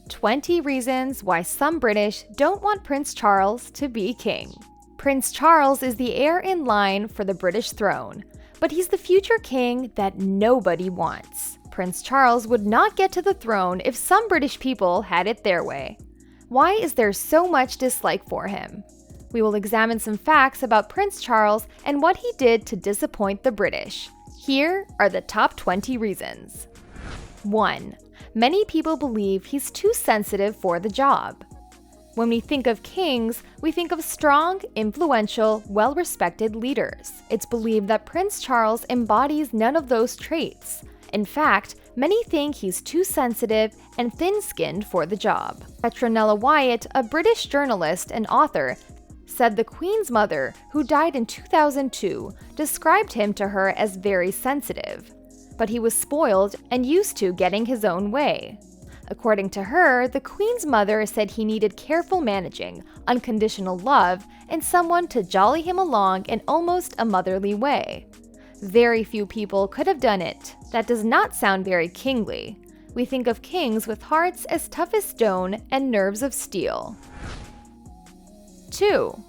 20 reasons why some British don't want Prince Charles to be king. Prince Charles is the heir in line for the British throne, but he's the future king that nobody wants. Prince Charles would not get to the throne if some British people had it their way. Why is there so much dislike for him? We will examine some facts about Prince Charles and what he did to disappoint the British. Here are the top 20 reasons. 1. Many people believe he's too sensitive for the job. When we think of kings, we think of strong, influential, well-respected leaders. It's believed that Prince Charles embodies none of those traits. In fact, many think he's too sensitive and thin-skinned for the job. Petronella Wyatt, a British journalist and author, said the Queen's mother, who died in 2002, described him to her as very sensitive. But he was spoiled and used to getting his own way. According to her, the Queen's mother said he needed careful managing, unconditional love, and someone to jolly him along in almost a motherly way. Very few people could have done it. That does not sound very kingly. We think of kings with hearts as tough as stone and nerves of steel. 2.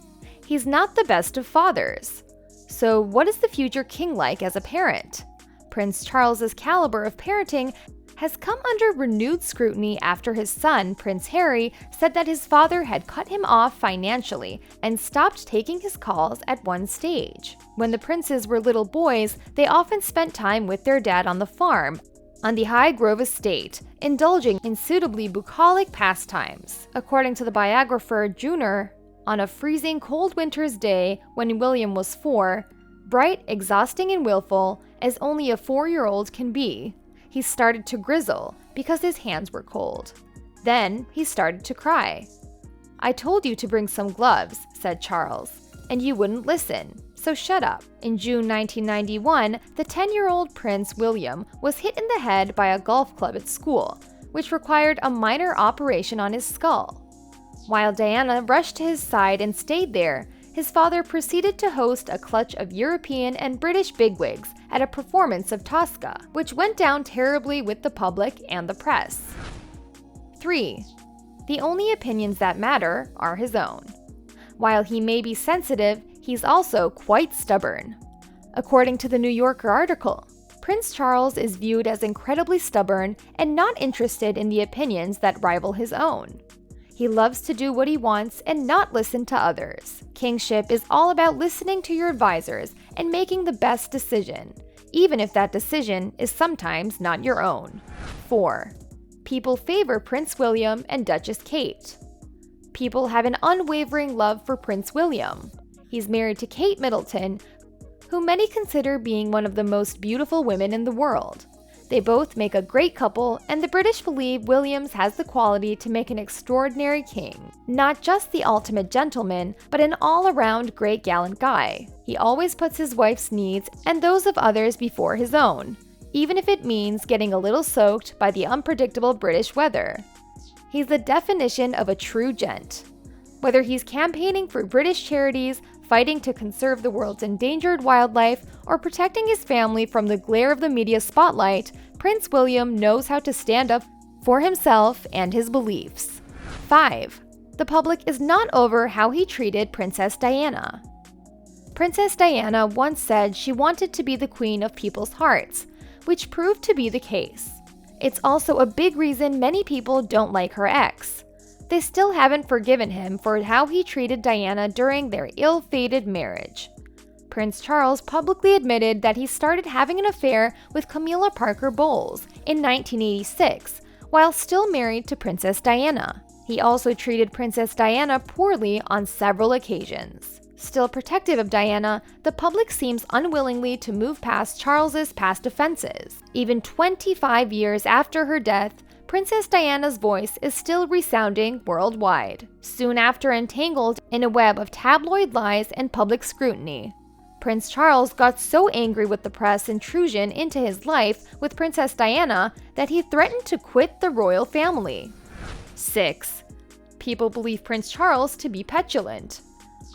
He's not the best of fathers. So what is the future king like as a parent? Prince Charles's caliber of parenting has come under renewed scrutiny after his son, Prince Harry, said that his father had cut him off financially and stopped taking his calls at one stage. When the princes were little boys, they often spent time with their dad on the farm, on the High Grove estate, indulging in suitably bucolic pastimes. According to the biographer Junor, on a freezing cold winter's day when William was 4, bright, exhausting, and willful, as only a 4-year-old can be, he started to grizzle because his hands were cold. Then he started to cry. "I told you to bring some gloves," said Charles, "and you wouldn't listen, so shut up." In June 1991, the 10-year-old Prince William was hit in the head by a golf club at school, which required a minor operation on his skull. While Diana rushed to his side and stayed there, his father proceeded to host a clutch of European and British bigwigs at a performance of Tosca, which went down terribly with the public and the press. 3. The only opinions that matter are his own. While he may be sensitive, he's also quite stubborn. According to the New Yorker article, Prince Charles is viewed as incredibly stubborn and not interested in the opinions that rival his own. He loves to do what he wants and not listen to others. Kingship is all about listening to your advisors and making the best decision, even if that decision is sometimes not your own. 4. People favor Prince William and Duchess Kate. People have an unwavering love for Prince William. He's married to Kate Middleton, who many consider being one of the most beautiful women in the world. They both make a great couple, and the British believe Williams has the quality to make an extraordinary king. Not just the ultimate gentleman, but an all-around great gallant guy. He always puts his wife's needs and those of others before his own, even if it means getting a little soaked by the unpredictable British weather. He's the definition of a true gent. Whether he's campaigning for British charities, fighting to conserve the world's endangered wildlife, or protecting his family from the glare of the media spotlight, Prince William knows how to stand up for himself and his beliefs. 5. The public is not over how he treated Princess Diana. Princess Diana once said she wanted to be the queen of people's hearts, which proved to be the case. It's also a big reason many people don't like her ex. They still haven't forgiven him for how he treated Diana during their ill-fated marriage. Prince Charles publicly admitted that he started having an affair with Camilla Parker Bowles in 1986, while still married to Princess Diana. He also treated Princess Diana poorly on several occasions. Still protective of Diana, the public seems unwillingly to move past Charles's past offenses. Even 25 years after her death, Princess Diana's voice is still resounding worldwide. Soon after entangled in a web of tabloid lies and public scrutiny, Prince Charles got so angry with the press intrusion into his life with Princess Diana that he threatened to quit the royal family. 6. People believe Prince Charles to be petulant.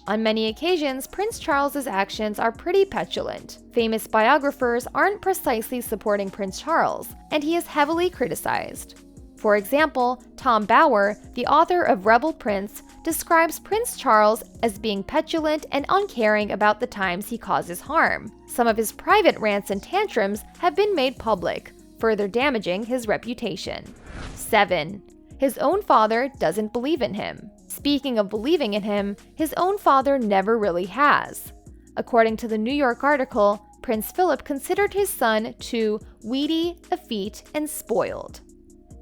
On many occasions, Prince Charles's actions are pretty petulant. Famous biographers aren't precisely supporting Prince Charles, and he is heavily criticized. For example, Tom Bower, the author of Rebel Prince, describes Prince Charles as being petulant and uncaring about the times he causes harm. Some of his private rants and tantrums have been made public, further damaging his reputation. 7. His own father doesn't believe in him. Speaking of believing in him, his own father never really has. According to the New York article, Prince Philip considered his son too weedy, effete, and spoiled.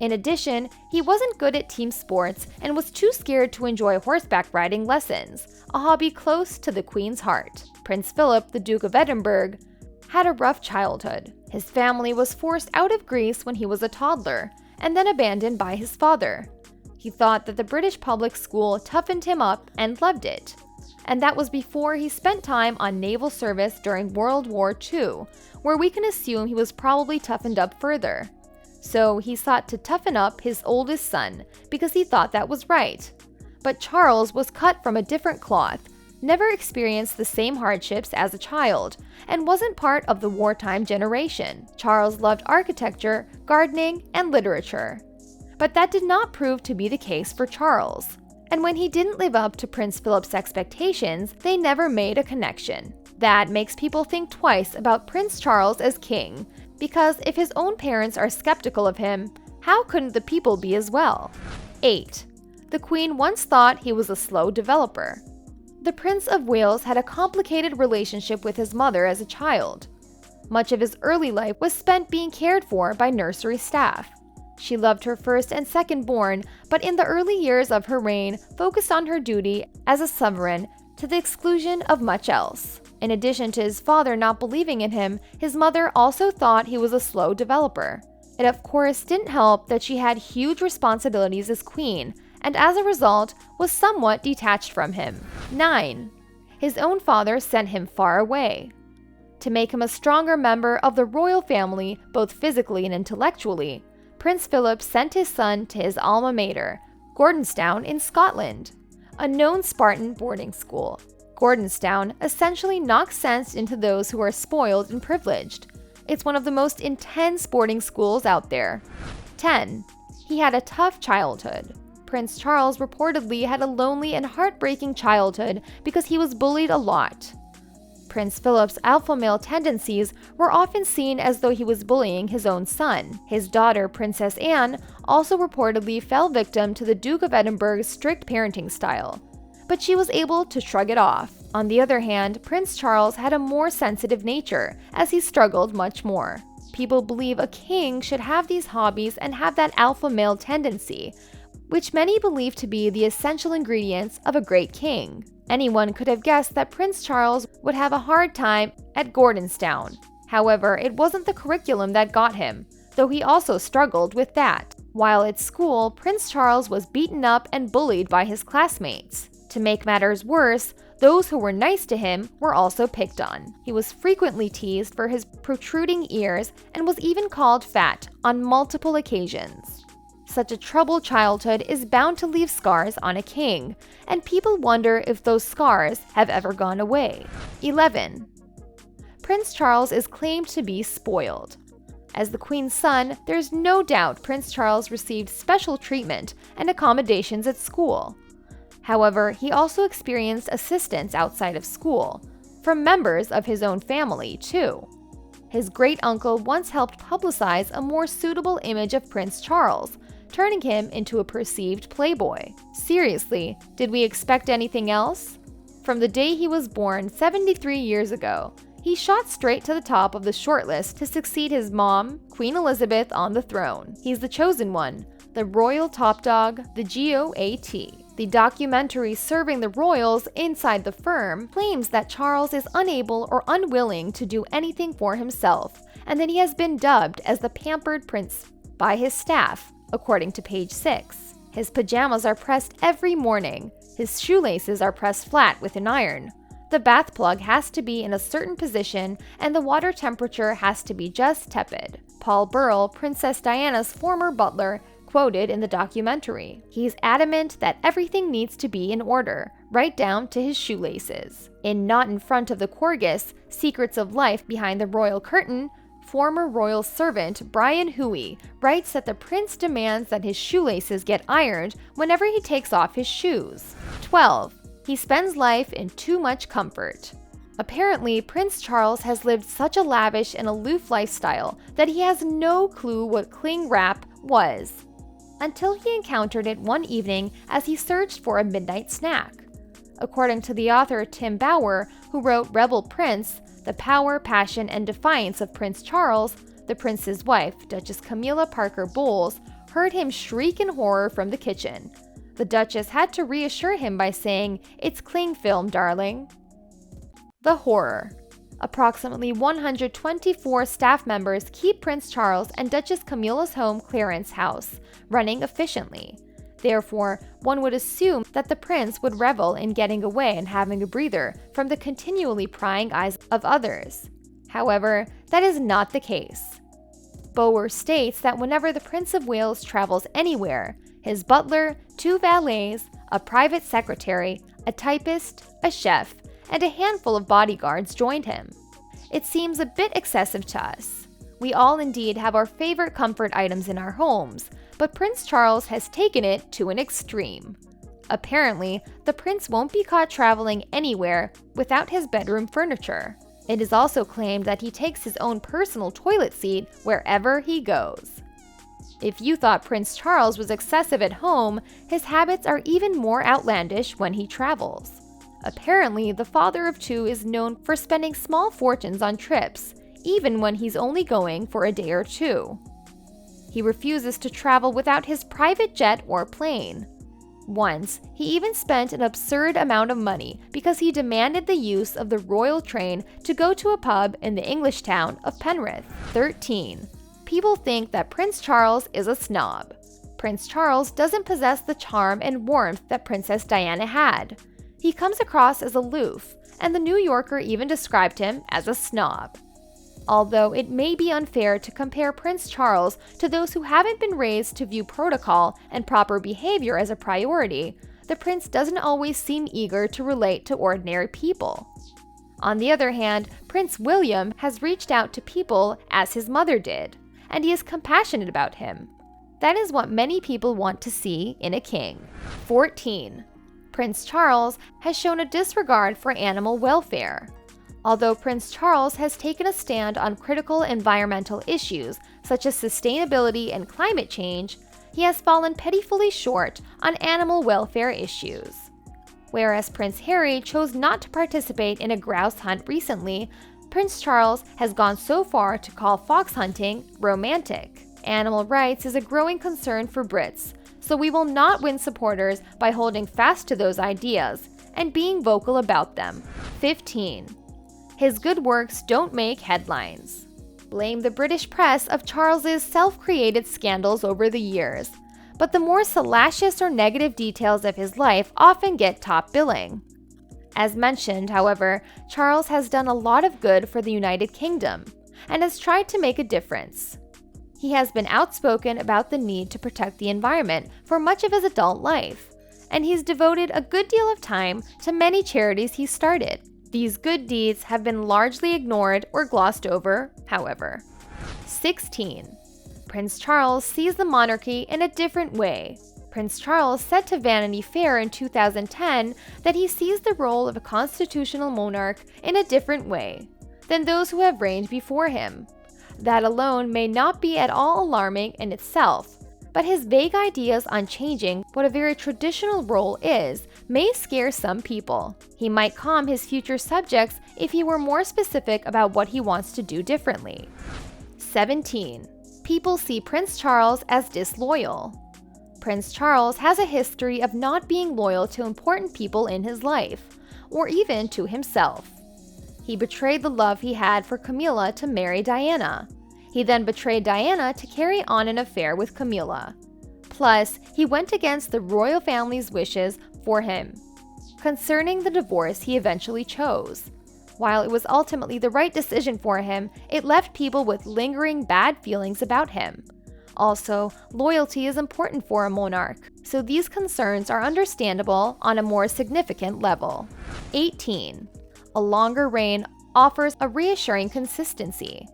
In addition, he wasn't good at team sports and was too scared to enjoy horseback riding lessons, a hobby close to the Queen's heart. Prince Philip, the Duke of Edinburgh, had a rough childhood. His family was forced out of Greece when he was a toddler, and then abandoned by his father. He thought that the British public school toughened him up and loved it. And that was before he spent time on naval service during World War II, where we can assume he was probably toughened up further. So he sought to toughen up his oldest son because he thought that was right. But Charles was cut from a different cloth, never experienced the same hardships as a child, and wasn't part of the wartime generation. Charles loved architecture, gardening, and literature. But that did not prove to be the case for Charles. And when he didn't live up to Prince Philip's expectations, they never made a connection. That makes people think twice about Prince Charles as king, because if his own parents are skeptical of him, how couldn't the people be as well? 8. The Queen once thought he was a slow developer. The Prince of Wales had a complicated relationship with his mother as a child. Much of his early life was spent being cared for by nursery staff. She loved her first and second born, but in the early years of her reign focused on her duty as a sovereign to the exclusion of much else. In addition to his father not believing in him, his mother also thought he was a slow developer. It of course didn't help that she had huge responsibilities as queen, and as a result was somewhat detached from him. 9. His own father sent him far away. To make him a stronger member of the royal family, both physically and intellectually, Prince Philip sent his son to his alma mater, Gordonstoun in Scotland, a known Spartan boarding school. Gordonstoun essentially knocks sense into those who are spoiled and privileged. It's one of the most intense boarding schools out there. 10. He had a tough childhood. Prince Charles reportedly had a lonely and heartbreaking childhood because he was bullied a lot. Prince Philip's alpha male tendencies were often seen as though he was bullying his own son. His daughter, Princess Anne, also reportedly fell victim to the Duke of Edinburgh's strict parenting style, but she was able to shrug it off. On the other hand, Prince Charles had a more sensitive nature, as he struggled much more. People believe a king should have these hobbies and have that alpha male tendency, which many believe to be the essential ingredients of a great king. Anyone could have guessed that Prince Charles would have a hard time at Gordonstoun. However, it wasn't the curriculum that got him, though he also struggled with that. While at school, Prince Charles was beaten up and bullied by his classmates. To make matters worse, those who were nice to him were also picked on. He was frequently teased for his protruding ears and was even called fat on multiple occasions. Such a troubled childhood is bound to leave scars on a king, and people wonder if those scars have ever gone away. 11. Prince Charles is claimed to be spoiled. As the Queen's son, there's no doubt Prince Charles received special treatment and accommodations at school. However, he also experienced assistance outside of school, from members of his own family, too. His great-uncle once helped publicize a more suitable image of Prince Charles, turning him into a perceived playboy. Seriously, did we expect anything else? From the day he was born 73 years ago, he shot straight to the top of the shortlist to succeed his mom, Queen Elizabeth, on the throne. He's the chosen one, the royal top dog, the GOAT. The documentary Serving the Royals Inside the Firm claims that Charles is unable or unwilling to do anything for himself, and that he has been dubbed as the pampered prince by his staff, according to page 6. His pajamas are pressed every morning. His shoelaces are pressed flat with an iron. The bath plug has to be in a certain position, and the water temperature has to be just tepid. Paul Burrell, Princess Diana's former butler, quoted in the documentary. He's adamant that everything needs to be in order, right down to his shoelaces. In Not in Front of the Corgis, Secrets of Life Behind the Royal Curtain, Former royal servant Brian Huey writes that the prince demands that his shoelaces get ironed whenever he takes off his shoes. 12. He spends life in too much comfort. Apparently, Prince Charles has lived such a lavish and aloof lifestyle that he has no clue what cling wrap was, until he encountered it one evening as he searched for a midnight snack. According to the author Tim Bauer, who wrote Rebel Prince, The Power, Passion, and Defiance of Prince Charles, the prince's wife, Duchess Camilla Parker Bowles, heard him shriek in horror from the kitchen. The Duchess had to reassure him by saying, "It's cling film, darling." The horror. Approximately 124 staff members keep Prince Charles and Duchess Camilla's home Clarence House running efficiently. Therefore, one would assume that the prince would revel in getting away and having a breather from the continually prying eyes of others. However, that is not the case. Bowyer states that whenever the Prince of Wales travels anywhere, his butler, 2 valets, a private secretary, a typist, a chef, and a handful of bodyguards joined him. It seems a bit excessive to us. We all indeed have our favorite comfort items in our homes, but Prince Charles has taken it to an extreme. Apparently, the prince won't be caught traveling anywhere without his bedroom furniture. It is also claimed that he takes his own personal toilet seat wherever he goes. If you thought Prince Charles was excessive at home, his habits are even more outlandish when he travels. Apparently, the father of 2 is known for spending small fortunes on trips, even when he's only going for a day or 2. He refuses to travel without his private jet or plane. Once, he even spent an absurd amount of money because he demanded the use of the royal train to go to a pub in the English town of Penrith. 13. People think that Prince Charles is a snob. Prince Charles doesn't possess the charm and warmth that Princess Diana had. He comes across as aloof, and the New Yorker even described him as a snob. Although it may be unfair to compare Prince Charles to those who haven't been raised to view protocol and proper behavior as a priority, the prince doesn't always seem eager to relate to ordinary people. On the other hand, Prince William has reached out to people as his mother did, and he is compassionate about him. That is what many people want to see in a king. 14. Prince Charles has shown a disregard for animal welfare. Although Prince Charles has taken a stand on critical environmental issues such as sustainability and climate change, he has fallen pitifully short on animal welfare issues. Whereas Prince Harry chose not to participate in a grouse hunt recently, Prince Charles has gone so far to call fox hunting romantic. Animal rights is a growing concern for Brits, so we will not win supporters by holding fast to those ideas and being vocal about them. 15. His good works don't make headlines. Blame the British press of Charles's self-created scandals over the years, but the more salacious or negative details of his life often get top billing. As mentioned, however, Charles has done a lot of good for the United Kingdom and has tried to make a difference. He has been outspoken about the need to protect the environment for much of his adult life, and he's devoted a good deal of time to many charities he started. These good deeds have been largely ignored or glossed over, however. 16. Prince Charles sees the monarchy in a different way. Prince Charles said to Vanity Fair in 2010 that he sees the role of a constitutional monarch in a different way than those who have reigned before him. That alone may not be at all alarming in itself, but his vague ideas on changing what a very traditional role is may scare some people. He might calm his future subjects if he were more specific about what he wants to do differently. 17. People see Prince Charles as disloyal. Prince Charles has a history of not being loyal to important people in his life, or even to himself. He betrayed the love he had for Camilla to marry Diana. He then betrayed Diana to carry on an affair with Camilla. Plus, he went against the royal family's wishes for him concerning the divorce he eventually chose. While it was ultimately the right decision for him, it left people with lingering bad feelings about him. Also, loyalty is important for a monarch, so these concerns are understandable on a more significant level. 18. A longer reign offers a reassuring consistency.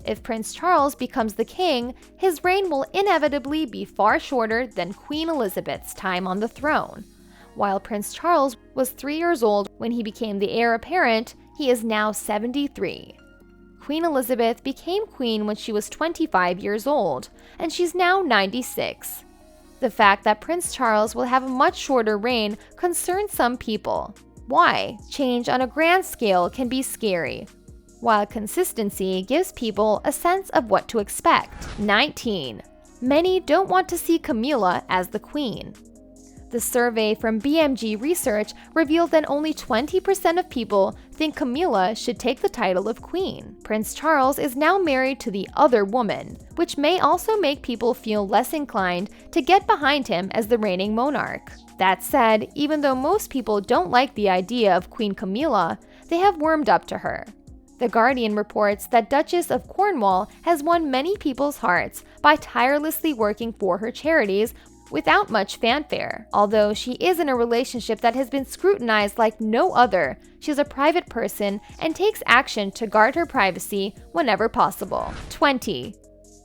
If Prince Charles becomes the king, his reign will inevitably be far shorter than Queen Elizabeth's time on the throne. While Prince Charles was 3 years old when he became the heir apparent, he is now 73. Queen Elizabeth became queen when she was 25 years old, and she's now 96. The fact that Prince Charles will have a much shorter reign concerns some people. Why? Change on a grand scale can be scary, while consistency gives people a sense of what to expect. 19. Many don't want to see Camilla as the queen. The survey from BMG Research revealed that only 20% of people think Camilla should take the title of queen. Prince Charles is now married to the other woman, which may also make people feel less inclined to get behind him as the reigning monarch. That said, even though most people don't like the idea of Queen Camilla, they have warmed up to her. The Guardian reports that Duchess of Cornwall has won many people's hearts by tirelessly working for her charities without much fanfare. Although she is in a relationship that has been scrutinized like no other, she's a private person and takes action to guard her privacy whenever possible. 20.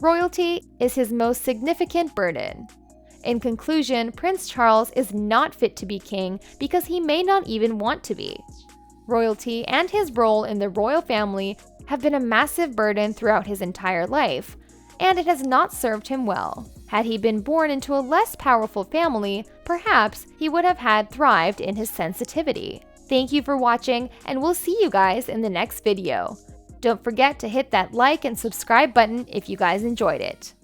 Royalty is his most significant burden. In conclusion, Prince Charles is not fit to be king because he may not even want to be. Royalty and his role in the royal family have been a massive burden throughout his entire life, and it has not served him well. Had he been born into a less powerful family, perhaps he would have thrived in his sensitivity. Thank you for watching, and we'll see you guys in the next video. Don't forget to hit that like and subscribe button if you guys enjoyed it.